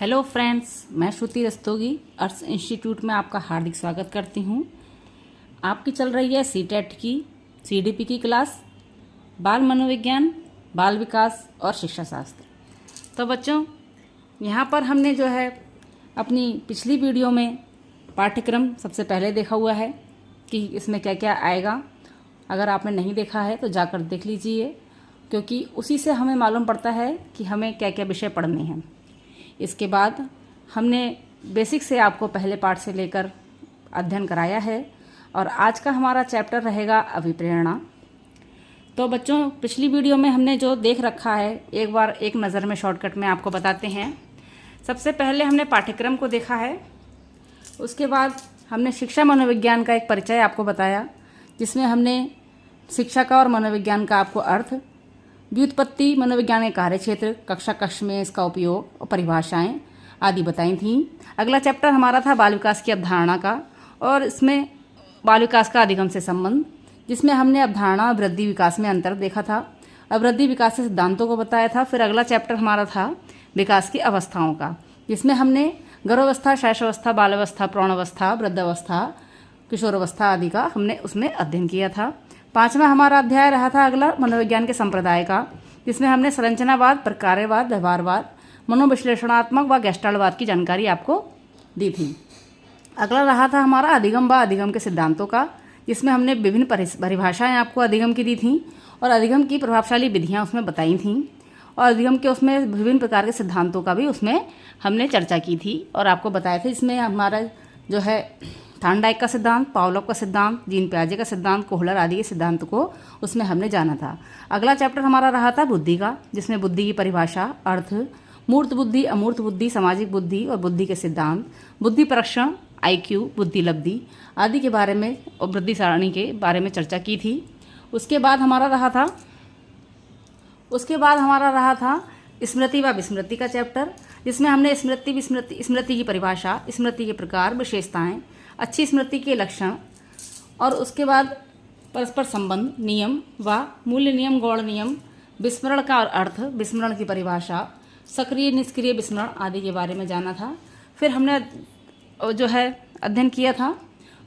Hello friends, मैं श्रुति रस्तोगी अर्थ institute में आपका हार्दिक स्वागत करती हूँ। आपकी चल रही है सीटेट की सीडीपी की क्लास, बाल मनोविज्ञान, बाल विकास और शिक्षा शास्त्र। तो बच्चों, यहाँ पर हमने जो है अपनी पिछली वीडियो में पाठ्यक्रम सबसे पहले देखा हुआ है कि इसमें क्या क्या आएगा। अगर आपने नहीं देखा है तो जाकर देख लीजिए, क्योंकि उसी से हमें मालूम पड़ता है कि हमें क्या क्या विषय पढ़ने हैं। इसके बाद हमने बेसिक से आपको पहले पाठ से लेकर अध्ययन कराया है और आज का हमारा चैप्टर रहेगा अभिप्रेरणा। तो बच्चों, पिछली वीडियो में हमने जो देख रखा है एक बार एक नज़र में शॉर्टकट में आपको बताते हैं। सबसे पहले हमने पाठ्यक्रम को देखा है, उसके बाद हमने शिक्षा मनोविज्ञान का एक परिचय आपको बताया, जिसमें हमने शिक्षा का और मनोविज्ञान का आपको अर्थ, व्युत्पत्ति, मनोविज्ञान के कार्यक्षेत्र, कक्षा कक्ष में इसका उपयोग और परिभाषाएं आदि बताई थीं। अगला चैप्टर हमारा था बाल विकास की अवधारणा का, और इसमें बाल विकास का अधिगम से संबंध, जिसमें हमने अवधारणा और वृद्धि विकास में अंतर देखा था, वृद्धि विकास के सिद्धांतों को बताया था। फिर अगला चैप्टर हमारा था विकास की अवस्थाओं का, जिसमें हमने गर्भावस्था, शैशवावस्था, बाल अवस्था, प्रौढ़ावस्था, वृद्धावस्था, किशोरावस्था आदि का हमने उसमें अध्ययन किया था। पांचवा हमारा अध्याय रहा था अगला मनोविज्ञान के संप्रदाय का, जिसमें हमने संरचनावाद, प्रकार्यवाद, व्यवहारवाद, मनोविश्लेषणात्मक व गेस्टाल्टवाद की जानकारी आपको दी थी। अगला रहा था हमारा अधिगम व अधिगम के सिद्धांतों का, जिसमें हमने विभिन्न परिभाषाएं आपको अधिगम की दी थी और अधिगम की प्रभावशाली विधियां उसमें बताई थीं, और अधिगम के उसमें विभिन्न प्रकार के सिद्धांतों का भी उसमें हमने चर्चा की थी और आपको बताया था। इसमें हमारा जो है थार्नडाइक का सिद्धांत, पावलोव का सिद्धांत, जीन पियाजे का सिद्धांत, कोहलर आदि के सिद्धांत को उसमें हमने जाना था। अगला चैप्टर हमारा रहा था बुद्धि का, जिसमें बुद्धि की परिभाषा, अर्थ, मूर्त बुद्धि, अमूर्त बुद्धि, सामाजिक बुद्धि और बुद्धि के सिद्धांत, बुद्धि परीक्षण, आईक्यू, बुद्धि लब्धि आदि के बारे में और वृद्धि सारणी के बारे में चर्चा की थी। उसके बाद हमारा रहा था स्मृति व विस्मृति का चैप्टर, जिसमें हमने स्मृति की परिभाषा, स्मृति के प्रकार, विशेषताएं, अच्छी स्मृति के लक्षण, और उसके बाद परस्पर संबंध, नियम व मूल्य नियम, गौण नियम, विस्मरण का और अर्थ, विस्मरण की परिभाषा, सक्रिय निष्क्रिय विस्मरण आदि के बारे में जाना था। फिर हमने जो है अध्ययन किया था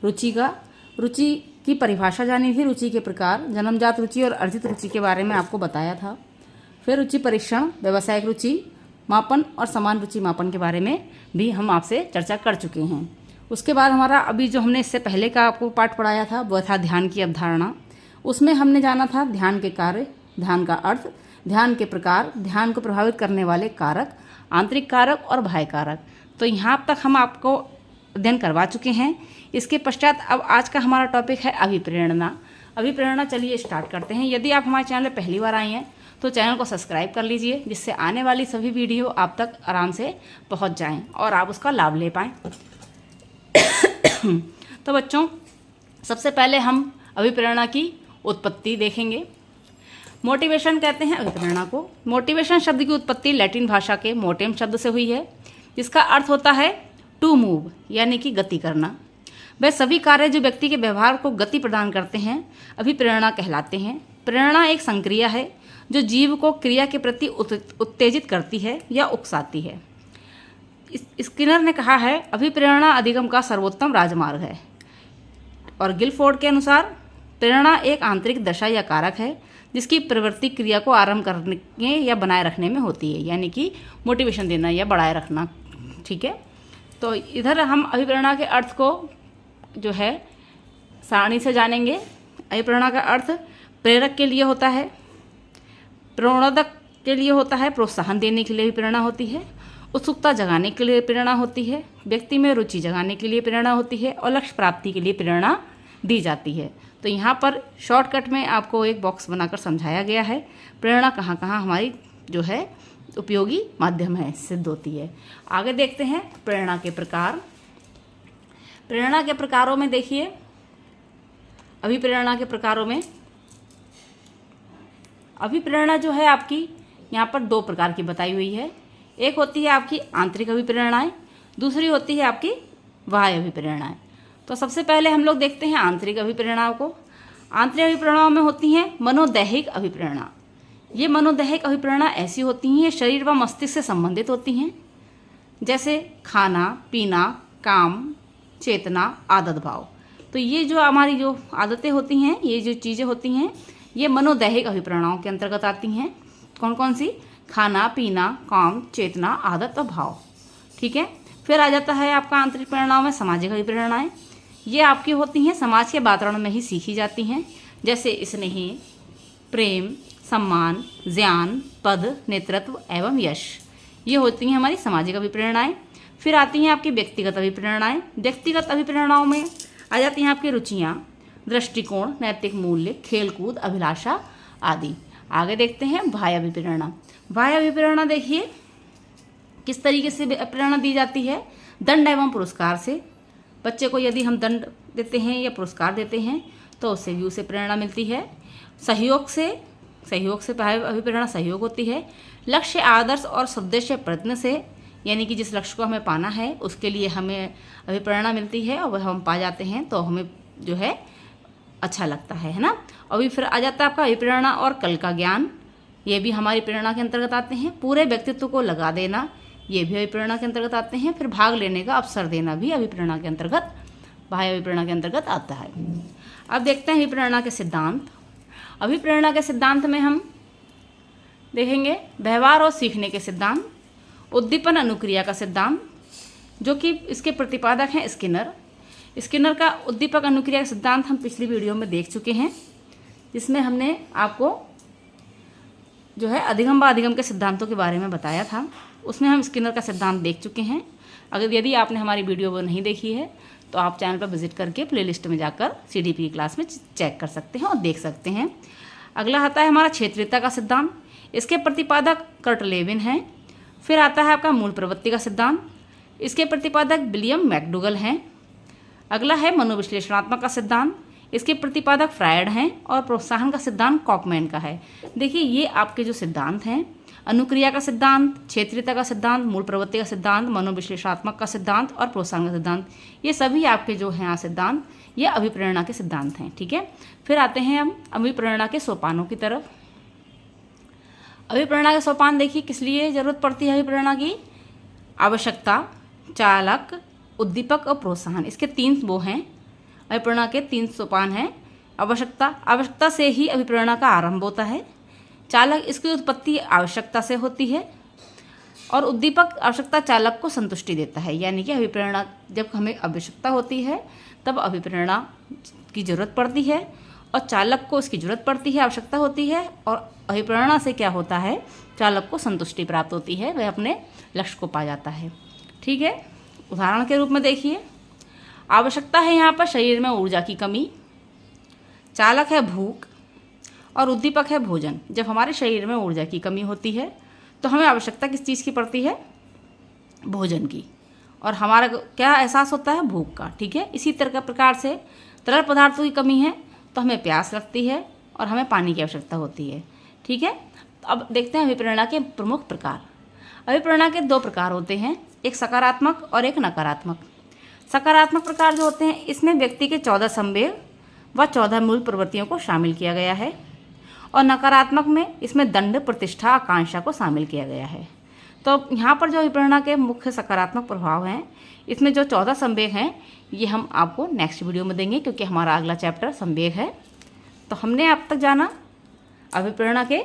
रुचि का, रुचि की परिभाषा जानी थी, रुचि के प्रकार, जन्मजात रुचि और अर्जित रुचि के बारे में आपको बताया था। फिर रुचि परीक्षण, व्यावसायिक रुचि मापन और समान रुचि मापन के बारे में भी हम आपसे चर्चा कर चुके हैं। उसके बाद हमारा अभी जो हमने इससे पहले का आपको पाठ पढ़ाया था वह था ध्यान की अवधारणा। उसमें हमने जाना था ध्यान के कार्य, ध्यान का अर्थ, ध्यान के प्रकार, ध्यान को प्रभावित करने वाले कारक, आंतरिक कारक और बाह्य कारक। तो यहाँ तक हम आपको अध्ययन करवा चुके हैं। इसके पश्चात अब आज का हमारा टॉपिक है अभिप्रेरणा। अभिप्रेरणा चलिए स्टार्ट करते हैं। यदि आप हमारे चैनल पर पहली बार आए हैं तो चैनल को सब्सक्राइब कर लीजिए, जिससे आने वाली सभी वीडियो आप तक आराम से पहुंच जाएं और आप उसका लाभ ले पाएं। तो बच्चों, सबसे पहले हम अभिप्रेरणा की उत्पत्ति देखेंगे। मोटिवेशन कहते हैं अभिप्रेरणा को। मोटिवेशन शब्द की उत्पत्ति लैटिन भाषा के मोटेम शब्द से हुई है, जिसका अर्थ होता है टू मूव, यानी कि गति करना। वह सभी कार्य जो व्यक्ति के व्यवहार को गति प्रदान करते हैं अभिप्रेरणा कहलाते हैं। प्रेरणा एक संक्रिया है जो जीव को क्रिया के प्रति उत्तेजित करती है या उकसाती है। स्किनर ने कहा है अभिप्रेरणा अधिगम का सर्वोत्तम राजमार्ग है, और गिलफोर्ड के अनुसार प्रेरणा एक आंतरिक दशा या कारक है जिसकी प्रवृत्ति क्रिया को आरंभ करने या बनाए रखने में होती है, यानी कि मोटिवेशन देना या बढ़ाए रखना। ठीक है, तो इधर हम अभिप्रेरणा के अर्थ को जो है सारणी से जानेंगे। अभिप्रेरणा का अर्थ प्रेरक के लिए होता है, प्रणोदक के लिए होता है, प्रोत्साहन देने के लिए भी प्रेरणा होती है, उत्सुकता जगाने के लिए प्रेरणा होती है, व्यक्ति में रुचि जगाने के लिए प्रेरणा होती है, और लक्ष्य प्राप्ति के लिए प्रेरणा दी जाती है। तो यहाँ पर शॉर्टकट में आपको एक बॉक्स बनाकर समझाया गया है प्रेरणा कहाँ कहाँ हमारी जो है उपयोगी माध्यम है, सिद्ध होती है। आगे देखते हैं प्रेरणा के प्रकार। प्रेरणा के प्रकारों में देखिए, अभिप्रेरणा के प्रकारों में अभिप्रेरणा जो है आपकी यहाँ पर दो प्रकार की बताई हुई है। एक होती है आपकी आंतरिक अभिप्रेरणाएं, दूसरी होती है आपकी बाह्य अभिप्रेरणाएं। तो सबसे पहले हम लोग देखते हैं आंतरिक अभिप्रेरणाओं को। आंतरिक अभिप्रेरणाओं में होती हैं मनोदैहिक अभिप्रेरणा। ये मनोदैहिक अभिप्रेरणा ऐसी होती हैं, शरीर व मस्तिष्क से संबंधित होती हैं। जैसे खाना, पीना, काम, चेतना, आदत, भाव। तो ये जो हमारी जो आदतें होती हैं, ये जो चीज़ें होती हैं, ये मनोदैहिक अभिप्रेरणाओं के अंतर्गत आती हैं। कौन कौन सी? खाना, पीना, काम, चेतना, आदत और भाव। ठीक है। फिर आ जाता है आपका आंतरिक प्रेरणाओं में सामाजिक अभिप्रेरणाएं। ये आपकी होती हैं समाज के वातावरण में ही सीखी जाती हैं, जैसे स्नेह, प्रेम, सम्मान, ज्ञान, पद, नेतृत्व एवं यश। ये होती हैं हमारी सामाजिक अभिप्रेरणाएं। फिर आती हैं आपकी व्यक्तिगत अभिप्रेरणाएं। व्यक्तिगत अभिप्रेरणाओं में आ जाती हैं आपकी रुचियाँ, दृष्टिकोण, नैतिक मूल्य, खेलकूद, अभिलाषा आदि। आगे देखते हैं बाह्य अभिप्रेरणा। बाह्य अभिप्रेरणा देखिए किस तरीके से प्रेरणा दी जाती है। दंड एवं पुरस्कार से। बच्चे को यदि हम दंड देते हैं या पुरस्कार देते हैं तो उससे भी उसे प्रेरणा मिलती है। सहयोग से बाह्य अभिप्रेरणा सहयोग होती है। लक्ष्य, आदर्श और सद्देश्य प्रयत्न से, यानी कि जिस लक्ष्य को हमें पाना है उसके लिए हमें अभिप्रेरणा मिलती है और वह हम पा जाते हैं तो हमें जो है अच्छा लगता है ना। अभी फिर आ जाता है आपका अभिप्रेरणा और कल का ज्ञान। ये भी हमारी प्रेरणा के अंतर्गत आते हैं। पूरे व्यक्तित्व को लगा देना, ये भी अभिप्रेरणा के अंतर्गत आते हैं। फिर भाग लेने का अवसर देना भी अभिप्रेरणा के अंतर्गत, बाह्य अभिप्रेरणा के अंतर्गत आता है। अब देखते हैं अभिप्रेरणा के सिद्धांत। अभिप्रेरणा के सिद्धांत में हम देखेंगे व्यवहार और सीखने के सिद्धांत, उद्दीपन अनुक्रिया का सिद्धांत, जो कि इसके प्रतिपादक हैं स्किनर का उद्दीपक अनुक्रिया का सिद्धांत हम पिछली वीडियो में देख चुके हैं, जिसमें हमने आपको जो है अधिगम व अधिगम के सिद्धांतों के बारे में बताया था। उसमें हम स्किनर का सिद्धांत देख चुके हैं। अगर यदि आपने हमारी वीडियो वो नहीं देखी है तो आप चैनल पर विजिट करके प्लेलिस्ट में जाकर CDP क्लास में चेक कर सकते हैं और देख सकते हैं। अगला आता है हमारा क्षेत्रीयता का सिद्धांत। इसके प्रतिपादक कर्ट लेविन हैं। फिर आता है आपका मूल प्रवृत्ति का सिद्धांत। इसके प्रतिपादक विलियम मैकडूगल हैं। अगला है मनोविश्लेषणात्मक का सिद्धांत। इसके प्रतिपादक फ्रायड हैं। और प्रोत्साहन का सिद्धांत कॉकमैन का है। देखिए ये आपके जो सिद्धांत हैं, अनुक्रिया का सिद्धांत, क्षेत्रीयता का सिद्धांत, मूल प्रवृत्ति का सिद्धांत, मनोविश्लेषणात्मक का सिद्धांत और प्रोत्साहन का सिद्धांत, ये सभी आपके जो हैं सिद्धांत, ये अभिप्रेरणा के सिद्धांत हैं। ठीक है। फिर आते हैं हम अभिप्रेरणा के सोपानों की तरफ। अभिप्रेरणा के सोपान देखिए किस लिए जरूरत पड़ती है अभिप्रेरणा की? आवश्यकता, चालक, उद्दीपक और प्रोत्साहन। इसके 3 वो हैं, अभिप्रेरणा के 3 सोपान हैं। आवश्यकता से ही अभिप्रेरणा का आरंभ होता है। चालक, इसकी उत्पत्ति आवश्यकता से होती है। और उद्दीपक आवश्यकता चालक को संतुष्टि देता है, यानी कि अभिप्रेरणा जब हमें आवश्यकता होती है तब अभिप्रेरणा की जरूरत पड़ती है और चालक को इसकी जरूरत पड़ती है, आवश्यकता होती है। और अभिप्रेरणा से क्या होता है? चालक को संतुष्टि प्राप्त होती है, वह अपने लक्ष्य को पा जाता है। ठीक है। उदाहरण के रूप में देखिए, आवश्यकता है यहाँ पर शरीर में ऊर्जा की कमी, चालक है भूख और उद्दीपक है भोजन। जब हमारे शरीर में ऊर्जा की कमी होती है तो हमें आवश्यकता किस चीज़ की पड़ती है? भोजन की। और हमारा क्या एहसास होता है? भूख का। ठीक है। इसी तरह प्रकार से तरल पदार्थों की कमी है तो हमें प्यास लगती है और हमें पानी की आवश्यकता होती है। ठीक है। अब देखते हैं अभिप्रेरणा के प्रमुख प्रकार। अभिप्रेरणा के 2 प्रकार होते हैं, एक सकारात्मक और एक नकारात्मक। सकारात्मक प्रकार जो होते हैं, इसमें व्यक्ति के 14 संवेग व 14 मूल प्रवृत्तियों को शामिल किया गया है। और नकारात्मक में इसमें दंड, प्रतिष्ठा, आकांक्षा को शामिल किया गया है। तो यहाँ पर जो अभिप्रेरणा के मुख्य सकारात्मक प्रभाव हैं, इसमें जो 14 संवेग हैं ये हम आपको नेक्स्ट वीडियो में देंगे, क्योंकि हमारा अगला चैप्टर संवेग है। तो हमने अब तक जाना अभिप्रेरणा के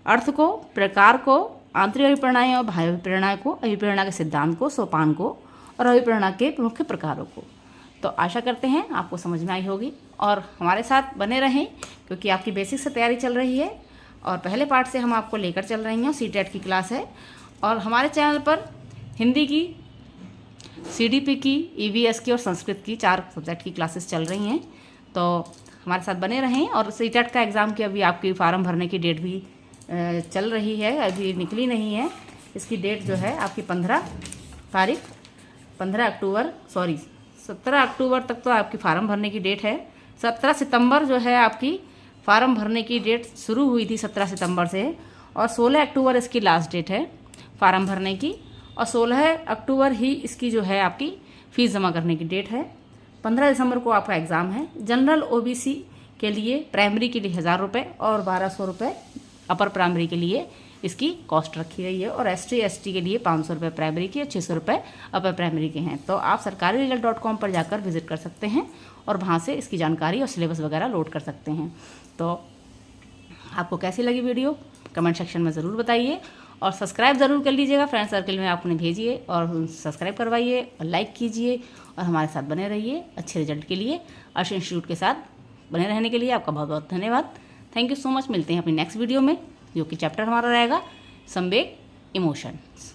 अर्थ को, प्रकार को, आंतरिक अभिप्रेरणाएं और बाह्य अभिप्रेरणाएं को, अभिप्रेरणा के सिद्धांत को, सोपान को और अभिप्रेरणा के मुख्य प्रकारों को। तो आशा करते हैं आपको समझ में आई होगी और हमारे साथ बने रहें, क्योंकि आपकी बेसिक से तैयारी चल रही है और पहले पार्ट से हम आपको लेकर चल रही हैं। CTET की क्लास है और हमारे चैनल पर हिंदी की, CDP की, EVS की और संस्कृत की 4 सब्जेक्ट की क्लासेस चल रही हैं। तो हमारे साथ बने रहें। और CTET का एग्ज़ाम की अभी आपकी फार्म भरने की डेट भी चल रही है, अभी निकली नहीं है। इसकी डेट जो है आपकी 17 अक्टूबर तक तो आपकी फार्म भरने की डेट है। 17 सितंबर जो है आपकी फार्म भरने की डेट शुरू हुई थी 17 सितंबर से, और 16 अक्टूबर इसकी लास्ट डेट है फार्म भरने की। और 16 अक्टूबर ही इसकी जो है आपकी फ़ीस जमा करने की डेट है। 15 दिसंबर को आपका एग्ज़ाम है। जनरल OBC के लिए प्राइमरी के लिए 1000 रुपये और 1200 रुपये अपर प्राइमरी के लिए इसकी कॉस्ट रखी गई है। और ST ST के लिए 500 रुपये प्राइमरी के और 600 रुपये अपर प्राइमरी के हैं। तो आप sarkariresult.com पर जाकर विजिट कर सकते हैं और वहाँ से इसकी जानकारी और सिलेबस वगैरह लोड कर सकते हैं। तो आपको कैसी लगी वीडियो कमेंट सेक्शन में ज़रूर बताइए और सब्सक्राइब ज़रूर कर लीजिएगा, फ्रेंड सर्कल में आप उन्हें भेजिए और सब्सक्राइब करवाइए और लाइक कीजिए और हमारे साथ बने रहिए अच्छे रिजल्ट के लिए। अर्श इंस्टीट्यूट के साथ बने रहने के लिए आपका बहुत बहुत धन्यवाद। Thank you so much. मिलते हैं अपनी नेक्स्ट वीडियो में, जो कि चैप्टर हमारा रहेगा संवेग इमोशंस।